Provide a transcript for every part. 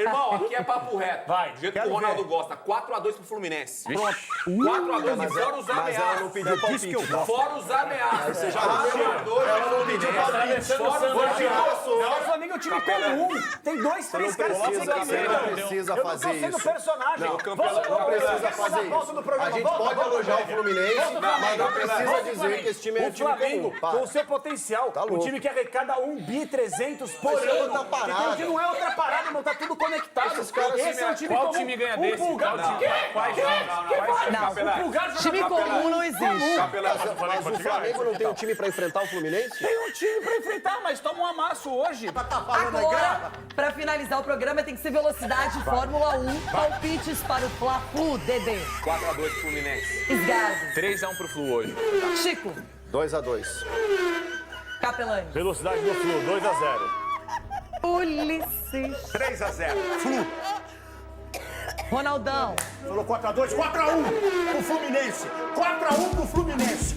Irmão, aqui é papo reto. Vai, do jeito que o Ronaldo gosta. 4x2 pro Fluminense. Pronto. 4x2 e fora os Mas ela não ameaças. pediu palpite. Fora os ameaças. Você já viu? Ela não pediu palpite. Fora os ameaças. O Flamengo é um time comum. Tem 2, 3 caras que Você não precisa fazer Eu tô sendo isso. personagem. Não precisa fazer isso. A gente pode elogiar o Fluminense, mas não precisa dizer que esse time é um O time Flamengo, comum. com o seu potencial, Tá o louco. time que arrecada 1.300 por Mas isso é ano. outra parada. Que não é outra parada, irmão. Tá tudo conectado. Esses caras Esse é um time Qual comum. time ganha O desse? Pulgar... Qual time? Não, Time comum não existe. Mas o Flamengo não tem um time pra enfrentar o Fluminense? Tem um time pra enfrentar, mas toma um amasso hoje. Agora, pra finalizar o programa, tem que ser velocidade, Fórmula 1, palpites para o Fla-Flu, Dedê. 4x2 pro Fluminense. Esgardo, 3x1 pro Flu hoje. Chico, 2x2. Capelani, Velocidade do Flu, 2-0. Ulisses, 3x0. Flu. Ronaldão, Falou 4x2, 4x1 pro Fluminense. 4x1 pro Fluminense.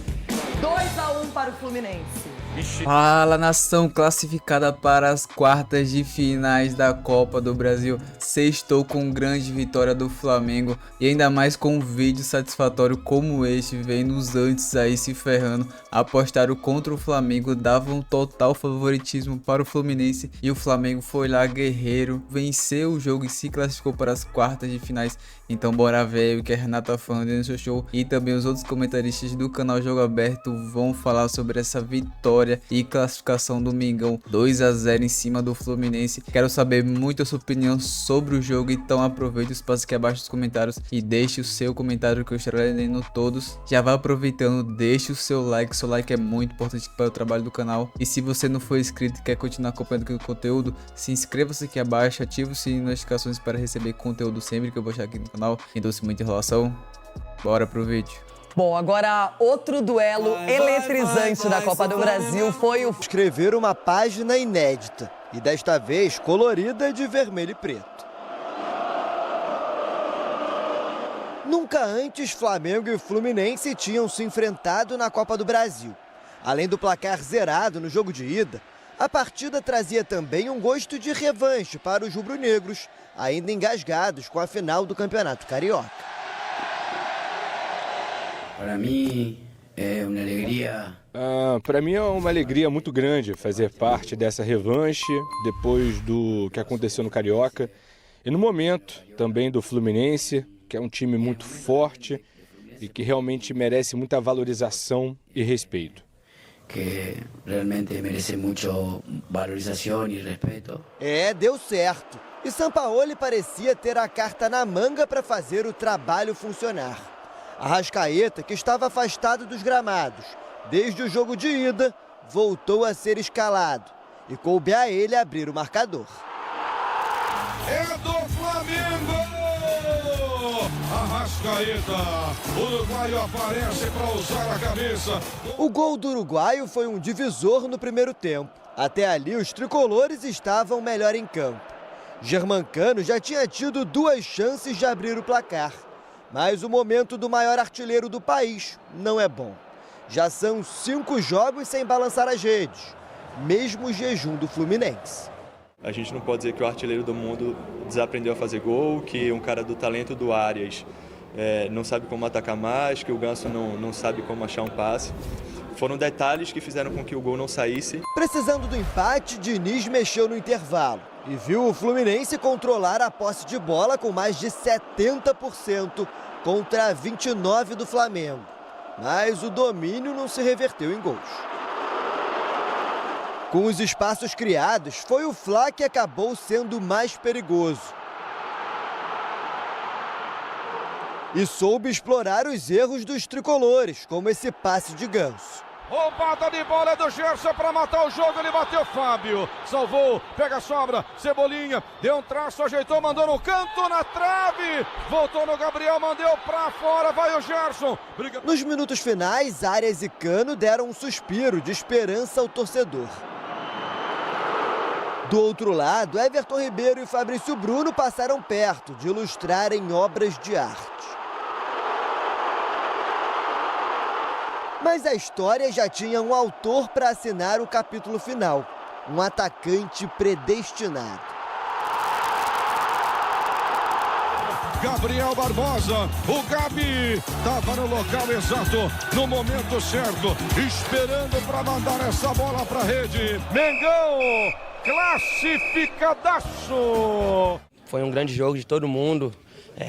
2-1 para o Fluminense. Fala, nação classificada para as quartas de finais da Copa do Brasil. Sextou com grande vitória do Flamengo e ainda mais com um vídeo satisfatório como este, vendo os antes aí se ferrando. Apostaram contra o Flamengo, davam um total favoritismo para o Fluminense e o Flamengo foi lá guerreiro, venceu o jogo e se classificou para as quartas de finais. Então bora ver o que a Renata Fã no seu show e também os outros comentaristas do canal Jogo Aberto vão falar sobre essa vitória e classificação do Mengão 2-0 em cima do Fluminense. Quero saber muito a sua opinião sobre o jogo, então aproveite o espaço aqui abaixo nos comentários e deixe o seu comentário que eu estarei lendo todos. Já vai aproveitando, deixe o seu like é muito importante para o trabalho do canal. E se você não for inscrito e quer continuar acompanhando aqui o conteúdo, se inscreva-se aqui abaixo, ative o sininho de notificações para receber conteúdo sempre que eu postar aqui no canal. Então, sem muita enrolação, bora pro vídeo. Bom, agora outro duelo eletrizante da Copa do Brasil foi o... Escrever uma página inédita, e desta vez colorida de vermelho e preto. Nunca antes Flamengo e Fluminense tinham se enfrentado na Copa do Brasil. Além do placar zerado no jogo de ida, a partida trazia também um gosto de revanche para os rubro-negros, ainda engasgados com a final do Campeonato Carioca. Para mim é uma alegria. Para mim é uma alegria muito grande fazer parte dessa revanche depois do que aconteceu no Carioca e no momento também do Fluminense, que é um time muito forte e que realmente merece muita valorização e respeito. Que realmente merece muito valorização e respeito. Deu certo. E Sampaoli parecia ter a carta na manga para fazer o trabalho funcionar. Arrascaeta, que estava afastado dos gramados desde o jogo de ida, voltou a ser escalado e coube a ele abrir o marcador. É do Flamengo! Arrascaeta. O uruguaio aparece para usar a cabeça. O gol do uruguaio foi um divisor no primeiro tempo. Até ali, os tricolores estavam melhor em campo. Germancano já tinha tido 2 chances de abrir o placar. Mas o momento do maior artilheiro do país não é bom. Já são 5 jogos sem balançar as redes, mesmo o jejum do Fluminense. A gente não pode dizer que o artilheiro do mundo desaprendeu a fazer gol, que um cara do talento do Arias não sabe como atacar mais, que o Ganso não sabe como achar um passe. Foram detalhes que fizeram com que o gol não saísse. Precisando do empate, Diniz mexeu no intervalo e viu o Fluminense controlar a posse de bola com mais de 70% contra 29% do Flamengo. Mas o domínio não se reverteu em gols. Com os espaços criados, foi o Fla que acabou sendo mais perigoso. E soube explorar os erros dos tricolores, como esse passe de Ganso. Roubada de bola do Gerson para matar o jogo, ele bateu Fábio, salvou, pega a sobra, Cebolinha, deu um traço, ajeitou, mandou no canto, na trave, voltou no Gabriel, mandou para fora, vai o Gerson. Nos minutos finais, Arias e Cano deram um suspiro de esperança ao torcedor. Do outro lado, Everton Ribeiro e Fabrício Bruno passaram perto de ilustrarem obras de arte. Mas a história já tinha um autor para assinar o capítulo final, um atacante predestinado. Gabriel Barbosa, o Gabi estava no local exato, no momento certo, esperando para mandar essa bola para a rede. Mengão, classificadaço! Foi um grande jogo de todo mundo,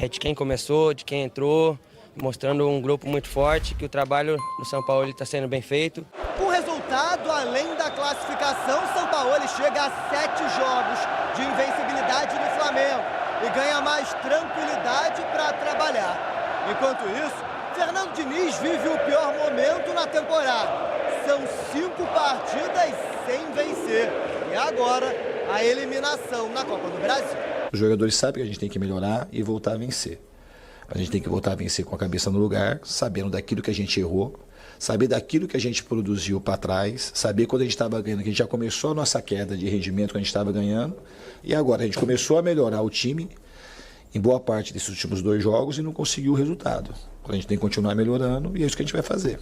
de quem começou, de quem entrou, mostrando um grupo muito forte, que o trabalho do São Paulo está sendo bem feito. Com resultado, além da classificação, São Paulo chega a 7 jogos de invencibilidade no Flamengo e ganha mais tranquilidade para trabalhar. Enquanto isso, Fernando Diniz vive o pior momento na temporada. São 5 partidas sem vencer e agora a eliminação na Copa do Brasil. Os jogadores sabem que a gente tem que melhorar e voltar a vencer. A gente tem que voltar a vencer com a cabeça no lugar, sabendo daquilo que a gente errou, saber daquilo que a gente produziu para trás, saber quando a gente estava ganhando, que a gente já começou a nossa queda de rendimento quando a gente estava ganhando, e agora a gente começou a melhorar o time em boa parte desses últimos 2 jogos e não conseguiu o resultado. A gente tem que continuar melhorando e é isso que a gente vai fazer.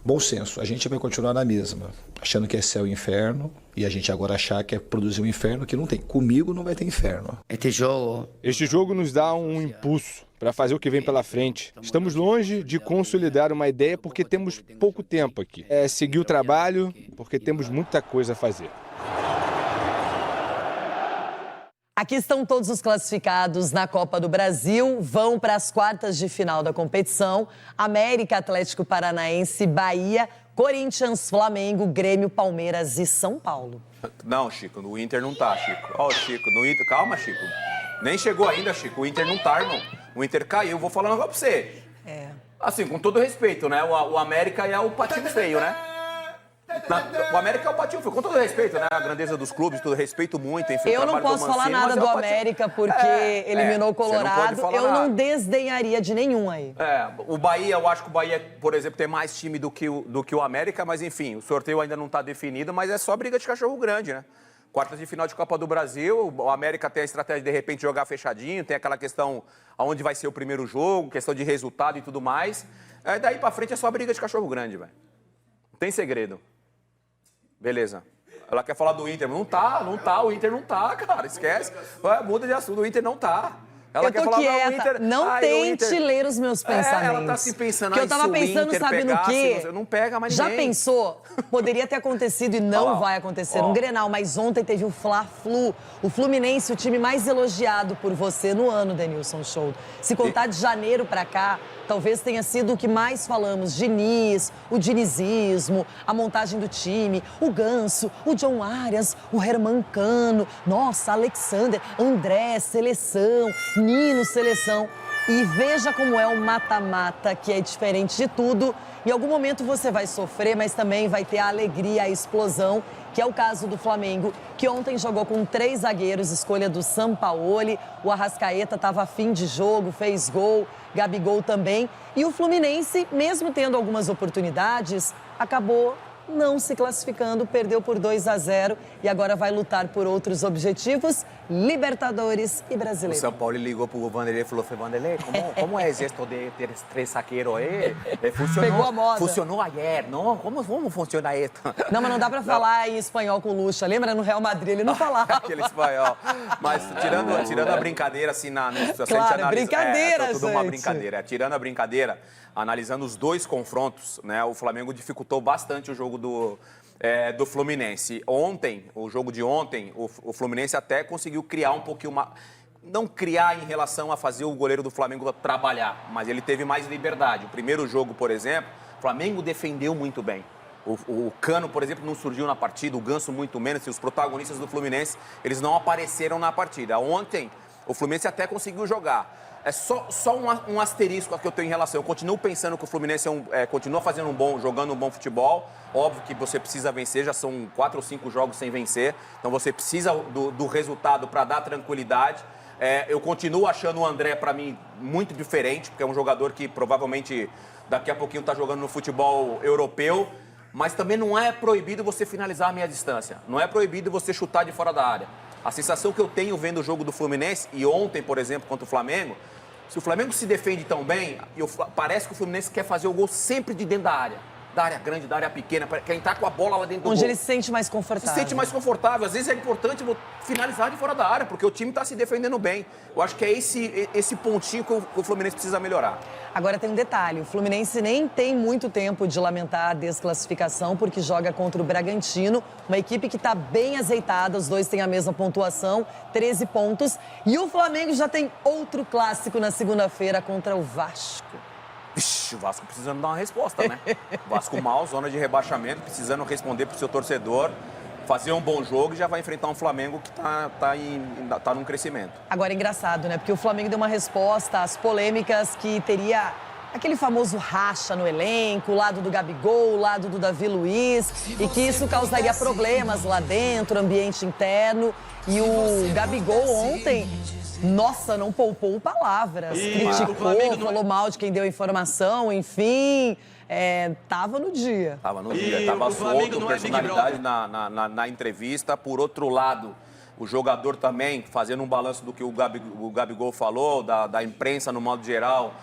Bom senso, a gente vai continuar na mesma, achando que é céu e inferno, e a gente agora achar que é produzir um inferno que não tem. Comigo não vai ter inferno. Este jogo nos dá um impulso para fazer o que vem pela frente. Estamos longe de consolidar uma ideia porque temos pouco tempo aqui. É seguir o trabalho porque temos muita coisa a fazer. Aqui estão todos os classificados na Copa do Brasil, vão para as quartas de final da competição. América, Atlético Paranaense, Bahia, Corinthians, Flamengo, Grêmio, Palmeiras e São Paulo. Não, Chico, no Inter não tá, Chico. Ó, Chico, no Inter... Calma, Chico. Nem chegou ainda, Chico. O Inter não tá, irmão. O Inter caiu. Vou falar um negócio pra você. Assim, com todo respeito, né? O América é o patinho feio, né? O América é o patinho feio. Com todo respeito, né? A grandeza dos clubes, tudo respeito muito. Enfim, eu não posso falar nada do América porque eliminou o Colorado. Eu não desdenharia de nenhum aí. O Bahia, eu acho que o Bahia, por exemplo, tem mais time do que o América, mas enfim, o sorteio ainda não tá definido, mas é só briga de cachorro grande, né? Quartas de final de Copa do Brasil, o América tem a estratégia de repente jogar fechadinho, tem aquela questão aonde vai ser o primeiro jogo, questão de resultado e tudo mais. Daí pra frente é só briga de cachorro grande, velho. Não tem segredo. Beleza. Ela quer falar do Inter, não tá, o Inter não tá, cara, esquece. Muda de assunto, o Inter não tá. Ela quer falar, quieta, não, o Inter... não tente ler os meus pensamentos. Ela tá se pensando, porque eu tava pensando, sabe no quê? Não pega mais ninguém. Já pensou? Poderia ter acontecido e não vai acontecer no Grenal, mas ontem teve o Fla-Flu. O Fluminense, o time mais elogiado por você no ano, Denilson Show. Se contar de janeiro pra cá, talvez tenha sido o que mais falamos. Diniz, o dinizismo, a montagem do time, o Ganso, o John Arias, o Herman Cano, nossa, Alexander, André, seleção, Nino, seleção. E veja como é o mata-mata, que é diferente de tudo. Em algum momento você vai sofrer, mas também vai ter a alegria, a explosão, que é o caso do Flamengo, que ontem jogou com 3 zagueiros, escolha do Sampaoli. O Arrascaeta estava a fim de jogo, fez gol, Gabigol também. E o Fluminense, mesmo tendo algumas oportunidades, acabou não se classificando, perdeu por 2-0 e agora vai lutar por outros objetivos, Libertadores e Brasileiro. O São Paulo ligou pro Vanderlei e falou, Vanderlei, como é isso de ter 3 zagueiros aí? Pegou a moda. Funcionou ayer, não? Como funciona isso? Não, mas não dá pra falar em espanhol com o Lucha. Lembra no Real Madrid? Ele não falava. Aquele espanhol. Mas tirando a brincadeira, assim, claro, brincadeira, tudo uma brincadeira. Tirando a brincadeira, analisando os 2 confrontos, né? O Flamengo dificultou bastante o jogo do Fluminense. Ontem, o jogo de ontem, o Fluminense até conseguiu criar um pouquinho não criar em relação a fazer o goleiro do Flamengo trabalhar, mas ele teve mais liberdade. O primeiro jogo, por exemplo, o Flamengo defendeu muito bem. O Cano, por exemplo, não surgiu na partida, o Ganso muito menos, e os protagonistas do Fluminense, eles não apareceram na partida. Ontem, o Fluminense até conseguiu jogar. É só um asterisco que eu tenho em relação. Eu continuo pensando que o Fluminense continua jogando um bom futebol. Óbvio que você precisa vencer, já são 4 ou 5 jogos sem vencer. Então você precisa do resultado para dar tranquilidade. Eu continuo achando o André, para mim, muito diferente, porque é um jogador que provavelmente daqui a pouquinho está jogando no futebol europeu. Mas também não é proibido você finalizar a meia distância. Não é proibido você chutar de fora da área. A sensação que eu tenho vendo o jogo do Fluminense, e ontem, por exemplo, contra o Flamengo, se o Flamengo se defende tão bem, parece que o Fluminense quer fazer o gol sempre de dentro da área. da área grande, da área pequena, quer entrar com a bola lá dentro do gol. Onde ele se sente mais confortável. Se sente mais confortável. Às vezes é importante finalizar de fora da área, porque o time está se defendendo bem. Eu acho que é esse pontinho que o Fluminense precisa melhorar. Agora tem um detalhe, o Fluminense nem tem muito tempo de lamentar a desclassificação, porque joga contra o Bragantino, uma equipe que está bem azeitada, os dois têm a mesma pontuação, 13 pontos. E o Flamengo já tem outro clássico na segunda-feira contra o Vasco. Vixe, o Vasco precisando dar uma resposta, né? O Vasco mal, zona de rebaixamento, precisando responder pro seu torcedor, fazer um bom jogo e já vai enfrentar um Flamengo que tá num crescimento. Agora é engraçado, né? Porque o Flamengo deu uma resposta às polêmicas que teria aquele famoso racha no elenco, o lado do Gabigol, o lado do Davi Luiz, e que isso causaria problemas lá dentro, ambiente interno. E o Gabigol ontem... Nossa, não poupou palavras, criticou, falou mal de quem deu a informação, enfim, tava no dia. Tava no dia, tava solto, personalidade na entrevista. Por outro lado, o jogador também fazendo um balanço do que o Gabigol falou, da imprensa no modo geral,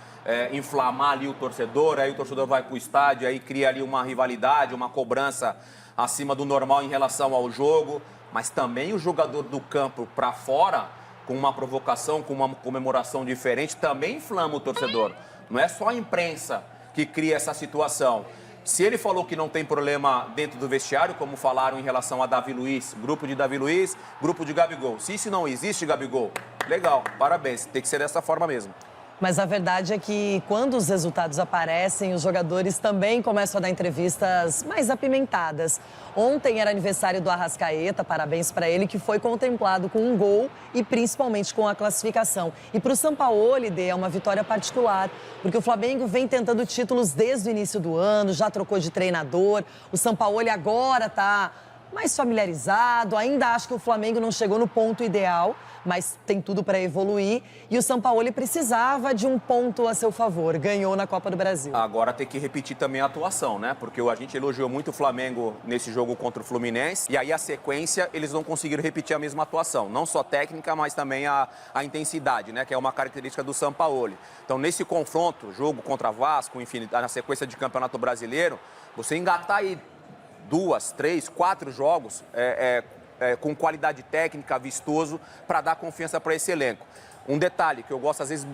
inflamar ali o torcedor, aí o torcedor vai pro estádio, aí cria ali uma rivalidade, uma cobrança acima do normal em relação ao jogo, mas também o jogador do campo para fora, com uma provocação, com uma comemoração diferente, também inflama o torcedor. Não é só a imprensa que cria essa situação. Se ele falou que não tem problema dentro do vestiário, como falaram em relação a Davi Luiz, grupo de Davi Luiz, grupo de Gabigol. Se isso não existe, Gabigol, legal, parabéns, tem que ser dessa forma mesmo. Mas a verdade é que quando os resultados aparecem, os jogadores também começam a dar entrevistas mais apimentadas. Ontem era aniversário do Arrascaeta, parabéns para ele, que foi contemplado com um gol e principalmente com a classificação. E para o Sampaoli, é uma vitória particular, porque o Flamengo vem tentando títulos desde o início do ano, já trocou de treinador, o Sampaoli agora está mais familiarizado, ainda acho que o Flamengo não chegou no ponto ideal, mas tem tudo para evoluir. E o Sampaoli precisava de um ponto a seu favor, ganhou na Copa do Brasil. Agora tem que repetir também a atuação, né? Porque a gente elogiou muito o Flamengo nesse jogo contra o Fluminense, e aí a sequência eles não conseguiram repetir a mesma atuação, não só técnica, mas também a intensidade, né? Que é uma característica do Sampaoli. Então nesse confronto, jogo contra Vasco, enfim, na sequência de Campeonato Brasileiro, você engatar aí 2, 3, 4 jogos com qualidade técnica, vistoso, para dar confiança para esse elenco. Um detalhe que eu gosto, às vezes,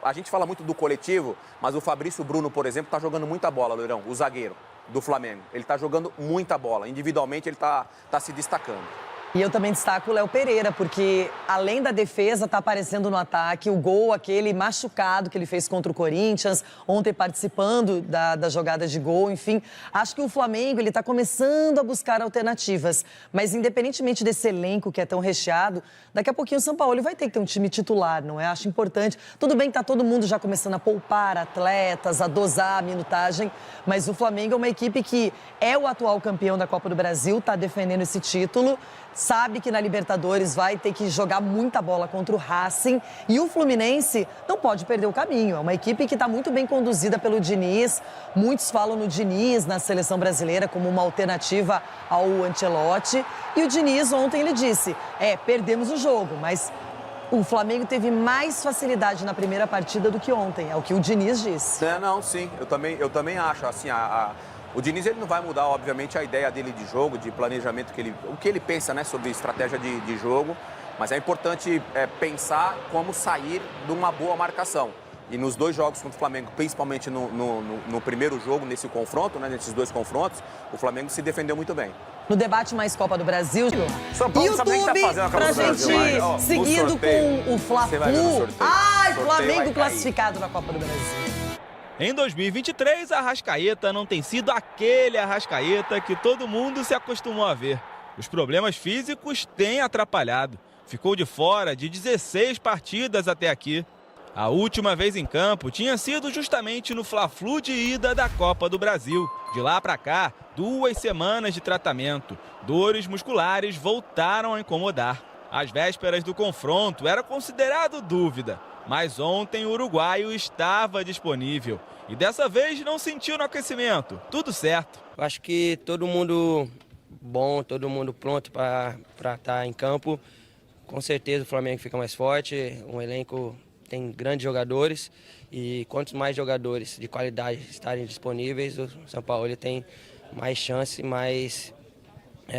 a gente fala muito do coletivo, mas o Fabrício Bruno, por exemplo, está jogando muita bola, Loirão, o zagueiro do Flamengo. Ele está jogando muita bola, individualmente ele está se destacando. E eu também destaco o Léo Pereira, porque além da defesa, tá aparecendo no ataque o gol, aquele machucado que ele fez contra o Corinthians, ontem participando da jogada de gol, enfim. Acho que o Flamengo, ele tá começando a buscar alternativas, mas independentemente desse elenco que é tão recheado, daqui a pouquinho o Sampaoli vai ter que ter um time titular, não é? Acho importante. Tudo bem que tá todo mundo já começando a poupar atletas, a dosar a minutagem, mas o Flamengo é uma equipe que é o atual campeão da Copa do Brasil, tá defendendo esse título, sabe que na Libertadores vai ter que jogar muita bola contra o Racing, e o Fluminense não pode perder o caminho. É uma equipe que está muito bem conduzida pelo Diniz. Muitos falam no Diniz na seleção brasileira como uma alternativa ao Ancelotti. E o Diniz ontem ele disse, perdemos o jogo, mas o Flamengo teve mais facilidade na primeira partida do que ontem, é o que o Diniz disse. Sim, eu também acho, assim, o Diniz ele não vai mudar, obviamente, a ideia dele de jogo, de planejamento, o que ele pensa, né, sobre estratégia de jogo, mas é importante pensar como sair de uma boa marcação. E nos dois jogos contra o Flamengo, principalmente no primeiro jogo, nesse confronto, né, nesses dois confrontos, o Flamengo se defendeu muito bem. No debate mais Copa do Brasil, YouTube, pra gente seguindo com o Fla-Flu. Flamengo classificado na Copa do Brasil. Em 2023, a Arrascaeta não tem sido aquele Arrascaeta que todo mundo se acostumou a ver. Os problemas físicos têm atrapalhado. Ficou de fora de 16 partidas até aqui. A última vez em campo tinha sido justamente no Fla-Flu de ida da Copa do Brasil. De lá para cá, 2 semanas de tratamento. Dores musculares voltaram a incomodar. Às vésperas do confronto, era considerado dúvida. Mas ontem o uruguaio estava disponível. E dessa vez não sentiu no aquecimento. Tudo certo. Acho que todo mundo bom, todo mundo pronto para estar em campo. Com certeza o Flamengo fica mais forte, um elenco tem grandes jogadores e quantos mais jogadores de qualidade estarem disponíveis, o São Paulo tem mais chance, mais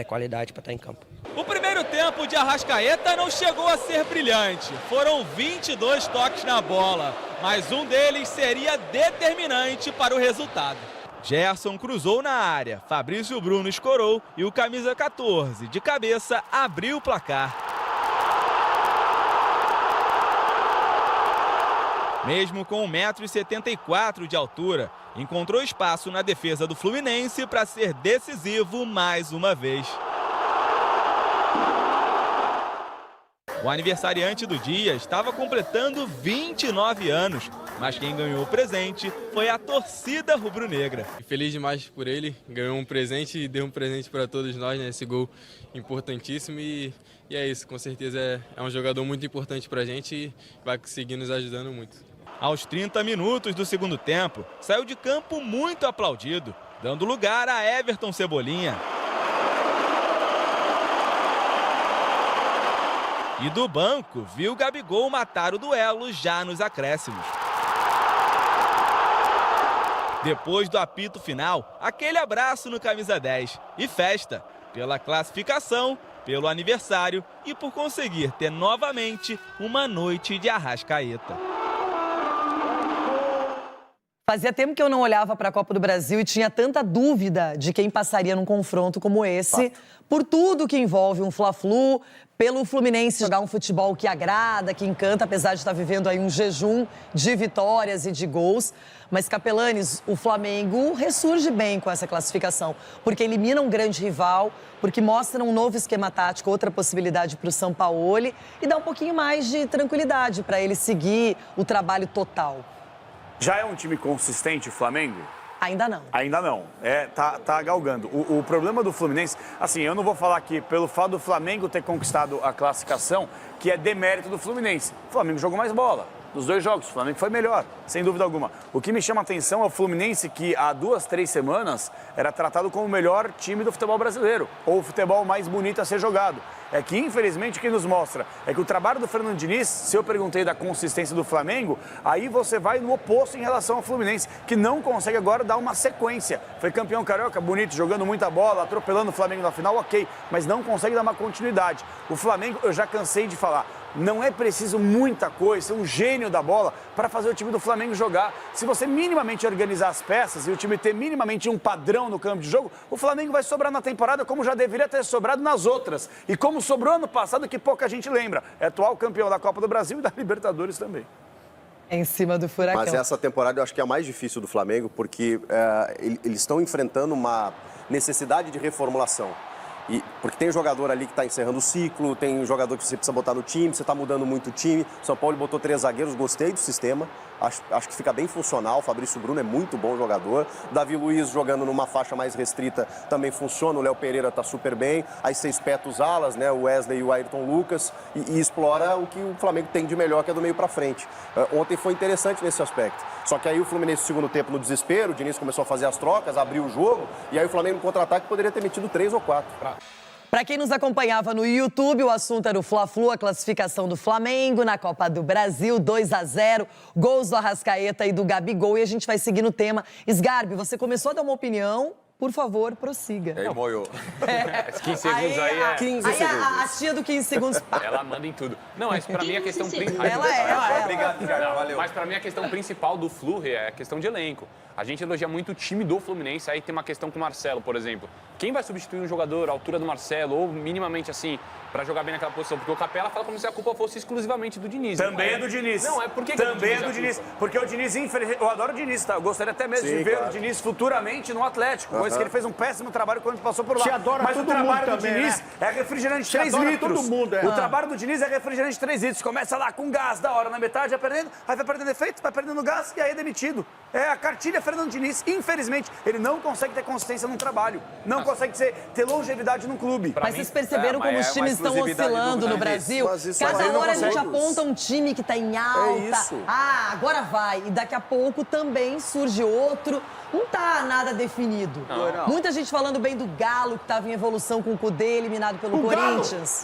qualidade para estar em campo. O primeiro tempo de Arrascaeta não chegou a ser brilhante. Foram 22 toques na bola, mas um deles seria determinante para o resultado. Gerson cruzou na área, Fabrício Bruno escorou e o camisa 14, de cabeça, abriu o placar. Mesmo com 1,74 m de altura, encontrou espaço na defesa do Fluminense para ser decisivo mais uma vez. O aniversariante do dia estava completando 29 anos, mas quem ganhou o presente foi a torcida rubro-negra. Feliz demais por ele, ganhou um presente e deu um presente para todos nós, né? Esse gol importantíssimo e é isso, com certeza é um jogador muito importante para a gente e vai seguir nos ajudando muito. Aos 30 minutos do segundo tempo, saiu de campo muito aplaudido, dando lugar a Everton Cebolinha. E do banco, viu Gabigol matar o duelo já nos acréscimos. Depois do apito final, aquele abraço no camisa 10 e festa pela classificação, pelo aniversário e por conseguir ter novamente uma noite de Arrascaeta. Fazia tempo que eu não olhava para a Copa do Brasil e tinha tanta dúvida de quem passaria num confronto como esse, por tudo que envolve um Fla-Flu, pelo Fluminense jogar um futebol que agrada, que encanta, apesar de estar vivendo aí um jejum de vitórias e de gols. Mas, Capelanes, o Flamengo ressurge bem com essa classificação, porque elimina um grande rival, porque mostra um novo esquema tático, outra possibilidade para o Sampaoli e dá um pouquinho mais de tranquilidade para ele seguir o trabalho total. Já é um time consistente o Flamengo? Ainda não. Ainda não. Tá galgando. O problema do Fluminense, assim, eu não vou falar aqui pelo fato do Flamengo ter conquistado a classificação, que é demérito do Fluminense. O Flamengo jogou mais bola. Nos 2 jogos, o Flamengo foi melhor, sem dúvida alguma. O que me chama a atenção é o Fluminense, que há 2, 3 semanas era tratado como o melhor time do futebol brasileiro, ou o futebol mais bonito a ser jogado. É que, infelizmente, o que nos mostra é que o trabalho do Fernando Diniz, se eu perguntei da consistência do Flamengo, aí você vai no oposto em relação ao Fluminense, que não consegue agora dar uma sequência. Foi campeão carioca, bonito, jogando muita bola, atropelando o Flamengo na final, ok, mas não consegue dar uma continuidade. O Flamengo, eu já cansei de falar, não é preciso muita coisa, ser um gênio da bola para fazer o time do Flamengo jogar. Se você minimamente organizar as peças e o time ter minimamente um padrão no campo de jogo, o Flamengo vai sobrar na temporada como já deveria ter sobrado nas outras. E como sobrou ano passado, que pouca gente lembra. É atual campeão da Copa do Brasil e da Libertadores também. Em cima do furacão. Mas essa temporada eu acho que é a mais difícil do Flamengo, porque eles estão enfrentando uma necessidade de reformulação. Porque tem jogador ali que está encerrando o ciclo, tem jogador que você precisa botar no time, você está mudando muito o time. O São Paulo botou 3 zagueiros, gostei do sistema, acho que fica bem funcional. O Fabrício Bruno é muito bom jogador. Davi Luiz jogando numa faixa mais restrita também funciona. O Léo Pereira está super bem. Aí você espeta os alas, né? O Wesley e o Ayrton Lucas e explora o que o Flamengo tem de melhor, que é do meio para frente. Ontem foi interessante nesse aspecto. Só que aí o Fluminense no segundo tempo, no desespero, o Diniz começou a fazer as trocas, abriu o jogo, e aí o Flamengo no contra-ataque poderia ter metido 3 ou 4. Para quem nos acompanhava no YouTube, o assunto era o Fla-Flu, a classificação do Flamengo na Copa do Brasil, 2-0, gols do Arrascaeta e do Gabigol, e a gente vai seguir no tema. Sgarbi, você começou a dar uma opinião, por favor, prossiga. Ei, Moio. 15 segundos aí é... 15 segundos. A tia do 15 segundos... Ela manda em tudo. Não, mas pra mim a questão principal... Obrigado, Sgarbi, valeu. Mas pra mim a questão principal do Flu é a questão de elenco. A gente elogia muito o time do Fluminense, aí tem uma questão com o Marcelo, por exemplo. Quem vai substituir um jogador à altura do Marcelo, ou minimamente assim, pra jogar bem naquela posição? Porque o Capela fala como se a culpa fosse exclusivamente do Diniz. Também é do Diniz. Não, é porque... Também é do Diniz. Porque o Diniz, infelizmente... Eu adoro o Diniz, tá? Eu gostaria até mesmo de ver o Diniz futuramente no Atlético. Coisa que ele fez um péssimo trabalho quando passou por lá. Mas o trabalho do Diniz é refrigerante 3 litros. Todo mundo, O trabalho do Diniz é refrigerante 3 litros. Começa lá com gás da hora na metade, vai perdendo, aí vai perdendo efeito, vai perdendo gás e aí é demitido. É a cartilha Fernando Diniz. Infelizmente, ele não consegue ter consistência num trabalho. Não consegue ter longevidade num clube. Mas vocês perceberam como os times estão oscilando no Brasil? Cada hora a gente aponta um time que está em alta. Agora vai. E daqui a pouco também surge outro. Não tá nada definido. Não. Muita gente falando bem do Galo, que estava em evolução com o Cudê, eliminado pelo Corinthians.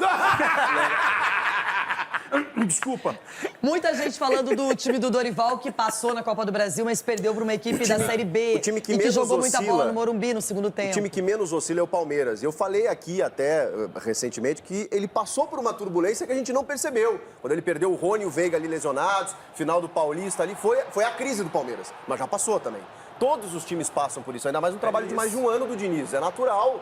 Desculpa. Muita gente falando do time do Dorival, que passou na Copa do Brasil, mas perdeu para uma equipe da Série B. O time que e que menos jogou muita oscila, bola no Morumbi no segundo tempo. O time que menos oscila é o Palmeiras. Eu falei aqui até recentemente que ele passou por uma turbulência que a gente não percebeu. Quando ele perdeu o Rony e o Veiga ali lesionados, final do Paulista ali, foi a crise do Palmeiras. Mas já passou também. Todos os times passam por isso, ainda mais um trabalho de mais de um ano do Diniz. É natural.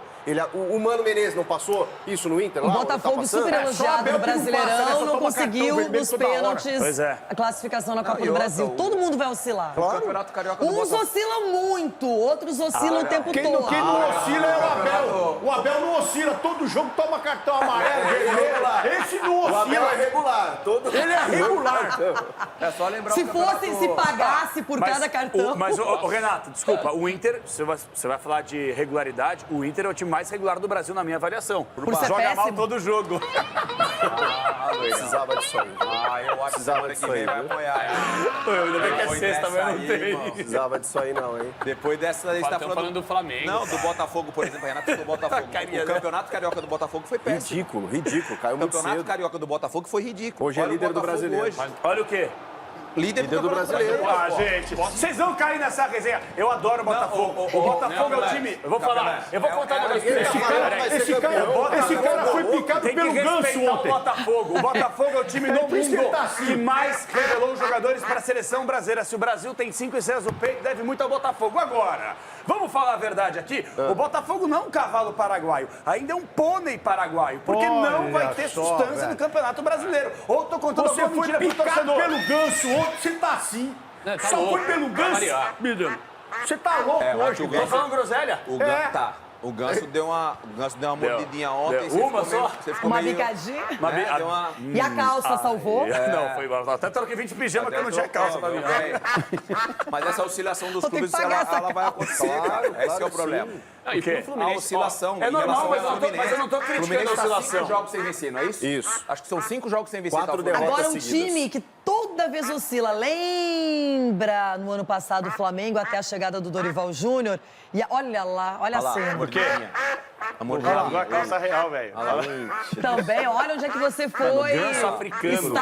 O Mano Menezes não passou isso no Inter? O Botafogo super elogiado no Brasileirão, não conseguiu nos pênaltis a classificação na Copa do Brasil. Todo mundo vai oscilar. O Campeonato Carioca do Uns oscilam muito, outros oscilam o tempo todo. Quem não oscila é o Abel. O Abel não oscila, todo jogo toma cartão amarelo, vermelho. Esse não oscila. O Abel é regular. Ele é regular. É só lembrar Se fosse, se pagasse por cada cartão. Mas, Renato, desculpa, o Inter, você vai falar de regularidade, o Inter é o time mais regular do Brasil na minha avaliação. Joga mal todo jogo. Precisava disso aí. Eu acho que semana que vem vai apoiar. Ainda bem que é sexta, mas não tem. Precisava disso aí não, hein? Depois dessa, a gente tá falando do Flamengo. Não, do Botafogo, por exemplo, Renato, do Botafogo. O Campeonato Carioca do Botafogo foi péssimo. Ridículo, caiu muito cedo. O Campeonato Carioca do Botafogo foi ridículo. Hoje é líder do Brasileiro. Hoje. Olha o quê? Líder do Brasileiro. Gente, vocês vão cair nessa resenha. Eu adoro o Botafogo. O Botafogo é o time... Eu vou falar. Eu vou contar pra vocês. Esse cara foi picado pelo Ganso ontem. O Botafogo é o time no mundo que mais revelou os jogadores para a seleção brasileira. Se o Brasil tem 5 estrelas no peito, deve muito ao Botafogo. Agora, vamos falar a verdade aqui? O Botafogo não é um cavalo paraguaio. Ainda é um pônei paraguaio. Porque não vai ter sustância no Campeonato Brasileiro. Ou tô contando alguma mentira pro torcedor. Você foi picado pelo Ganso ontem. Você tá assim. Só foi pelo Ganso. Menino, você tá louco hoje. Tô falando groselha? O Ganso tá. O Ganso deu uma mordidinha ontem. Uma só? Uma bicadinha? E a calça salvou? Não, foi até troquei 20 pijamas que eu não tinha calça pra mim. Mas essa oscilação dos clubes, ela vai acontecer. Esse é o problema. A oscilação. É normal, mas eu não tô criticando a oscilação. 5 jogos sem vencer, não é isso? Isso. Acho que são 5 jogos sem vencer. 4 derrotas Agora, um seguidas. time que toda vez oscila. Lembra no ano passado o Flamengo até a chegada do Dorival Júnior? E olha lá, olha a cena. Por quê? Agora a calça real, velho. Também, olha onde é que você foi. Ganso africano.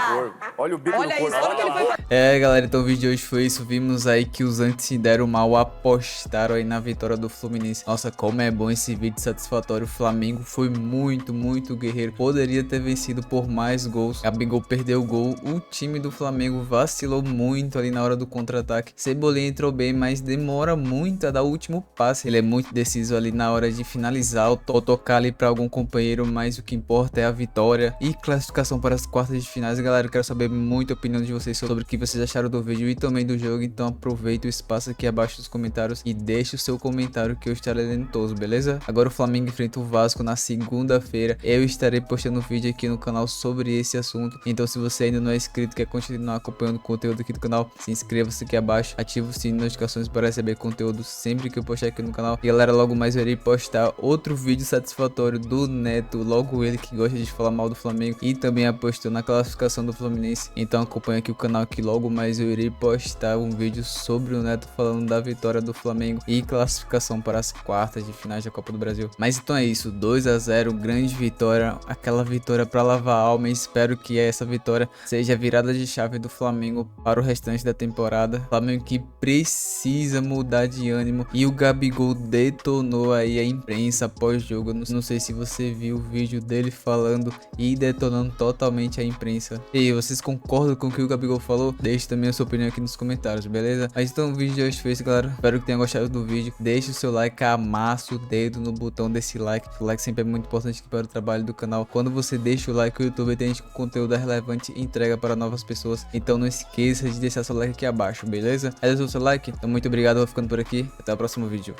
Olha o bico Olha do corpo. isso, olha o que ele foi. Galera, então o vídeo de hoje foi isso. Vimos aí que os antes se deram mal, apostaram aí na vitória do Fluminense. Nossa, como é bom esse vídeo satisfatório. O Flamengo foi muito, muito guerreiro. Poderia ter vencido por mais gols. Gabigol perdeu o gol. O time do Flamengo vacilou muito ali na hora do contra-ataque. Cebolinha entrou bem, mas demora muito a dar o último passe. Ele é muito deciso ali na hora de finalizar ou tocar ali para algum companheiro, mas o que importa é a vitória e classificação para as quartas de finais. Galera, eu quero saber muito a opinião de vocês sobre o que vocês acharam do vídeo e também do jogo, então aproveita o espaço aqui abaixo dos comentários e deixe o seu comentário que eu estarei lendo todos, beleza? Agora o Flamengo enfrenta o Vasco na segunda-feira. Eu estarei postando um vídeo aqui no canal sobre esse assunto, então se você ainda não é inscrito e quer continuar acompanhando o conteúdo aqui do canal, se inscreva-se aqui abaixo, ative o sininho de notificações para receber conteúdo sempre que eu postar aqui no canal. E galera, logo mais eu irei postar outro vídeo satisfatório do Neto, logo ele que gosta de falar mal do Flamengo e também apostou na classificação do Fluminense. Então acompanha aqui o canal que logo mais eu irei postar um vídeo sobre o Neto falando da vitória do Flamengo e classificação para as quartas de finais da Copa do Brasil. Mas então é isso, 2-0, grande vitória, aquela vitória para lavar a alma, e espero que essa vitória seja a virada de chave do Flamengo para o restante da temporada. Flamengo que precisa mudar de ânimo, e o Gabigol detonou aí a imprensa pós-jogo. Não sei se você viu o vídeo dele falando e detonando totalmente a imprensa. E aí, vocês concordam com o que o Gabigol falou? Deixe também a sua opinião aqui nos comentários, beleza? Mas então o vídeo de hoje foi isso, galera. Espero que tenham gostado do vídeo. Deixe o seu like, amassa o dedo no botão desse like. O like sempre é muito importante aqui para o trabalho do canal. Quando você deixa o like, o YouTube tem conteúdo relevante e entrega para novas pessoas. Então não esqueça de deixar seu like aqui abaixo, beleza? Deixa o seu like. Então muito obrigado, eu vou ficando por aqui. Até o próximo vídeo.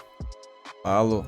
Falou!